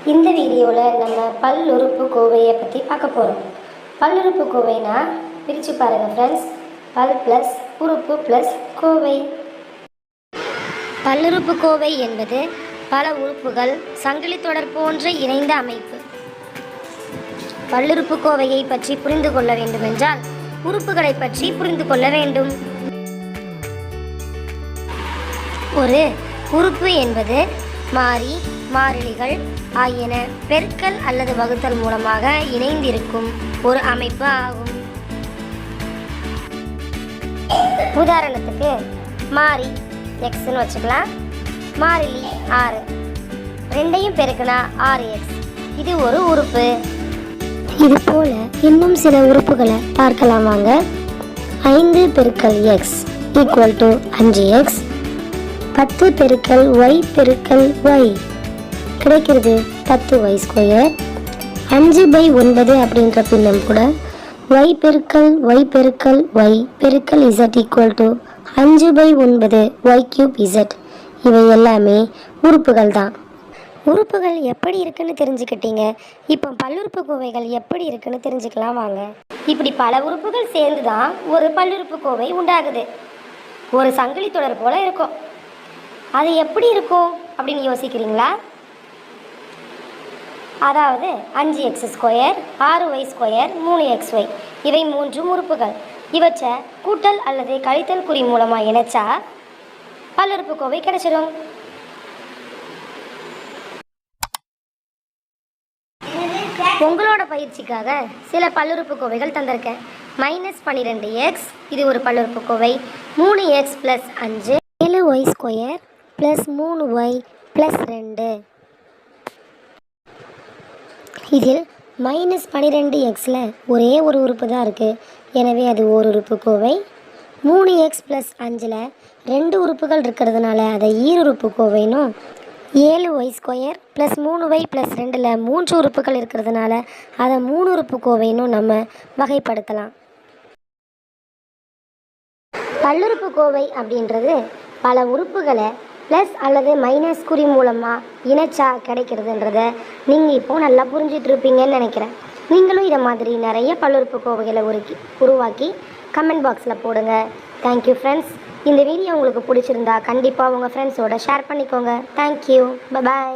இந்த வீடியோவில் நம்ம பல்லுறுப்புக்கோவையை பற்றி பார்க்க போகிறோம். பல்லுறுப்புக்கோவைனா பிரித்து பாருங்கள் ஃப்ரெண்ட்ஸ். பல் ப்ளஸ் உறுப்பு ப்ளஸ் கோவை. பல்லுறுப்புக்கோவை என்பது பல உறுப்புகள் சங்கிலி தொடர் போன்ற இணைந்த அமைப்பு. பல்லுறுப்புக்கோவையை பற்றி புரிந்து கொள்ள வேண்டுமென்றால் உறுப்புகளை பற்றி புரிந்து கொள்ள வேண்டும். ஒரு உறுப்பு என்பது மாறி, மாறிலிகள் ஆகியன பெருக்கல் அல்லது வகுத்தல் மூலமாக இணைந்திருக்கும் ஒரு அமைப்பு ஆகும். உதாரணத்துக்கு மாறி எக்ஸ்ன்னு வச்சுக்கலாம். மாறிலி 6, ரெண்டையும் பெருக்கினா 6x. இது ஒரு உறுப்பு. இது போல இன்னும் சில உறுப்புகளை பார்க்கலாம் வாங்க. 5 பெருக்கல் x ஈக்குவல் டு 5x. 10 பெருக்கல் y பெருக்கல் y கிடைக்கிறது 10y². 5/9 அப்படின்ற பின்னம் கூட y பெருக்கல் y பெருக்கல் y பெருக்கல் z equal to 5/9 y³ z. இவை எல்லாமே உறுப்புகள் தான். உறுப்புகள் எப்படி இருக்குன்னு தெரிஞ்சுக்கிட்டீங்க. இப்போ பல்லுறுப்புக்கோவைகள் எப்படி இருக்குன்னு தெரிஞ்சுக்கலாம் வாங்க. இப்படி பல உறுப்புகள் சேர்ந்து தான் ஒரு பல்லுறுப்புக்கோவை உண்டாகுது. ஒரு சங்கிலி தொடர் போல இருக்கும். அது எப்படி இருக்கும் அப்படின்னு யோசிக்கிறீங்களா? அதாவது 5x², 6y², 3xy இவை 3 உறுப்புகள். இவற்றை கூட்டல் அல்லது கழித்தல் குறி மூலமாக இணைச்சா பல்லுறுப்புக்கோவை கிடைச்சிடும். உங்களோட பயிற்சிக்காக சில பல்லுறுப்புக்கோவைகள் தந்திருக்கேன். -12x இது ஒரு பல்லுறுப்புக்கோவை. 3x + 5 7y² + 3y + 2. இதில் -12xல ஒரே ஒரு உறுப்பு தான் இருக்குது. எனவே அது ஒரு உறுப்புக்கோவை. 3x + 5ல் 2 உறுப்புகள் இருக்கிறதுனால அதை ஈருறுப்புக்கோவைனும், 7y² + 3y + 2ல் 3 உறுப்புகள் இருக்கிறதுனால அதை 3 உறுப்புக்கோவைனும் நம்ம வகைப்படுத்தலாம். பல்லுறுப்புக்கோவை அப்படின்றது பல உறுப்புகளை ப்ளஸ் அல்லது மைனஸ் குறி மூலமாக இணைச்சா கிடைக்கிறதுன்றத நீங்கள் இப்போது நல்லா புரிஞ்சிட்ருப்பீங்கன்னு நினைக்கிறேன். நீங்களும் இதை மாதிரி நிறைய பல்லுறுப்புக்கோவைகளை உருவாக்கி கமெண்ட் பாக்ஸில் போடுங்க. Thank you friends. இந்த வீடியோ உங்களுக்கு பிடிச்சிருந்தா கண்டிப்பாக உங்கள் ஃப்ரெண்ட்ஸோட ஷேர் பண்ணிக்கோங்க. தேங்க்யூ. பை.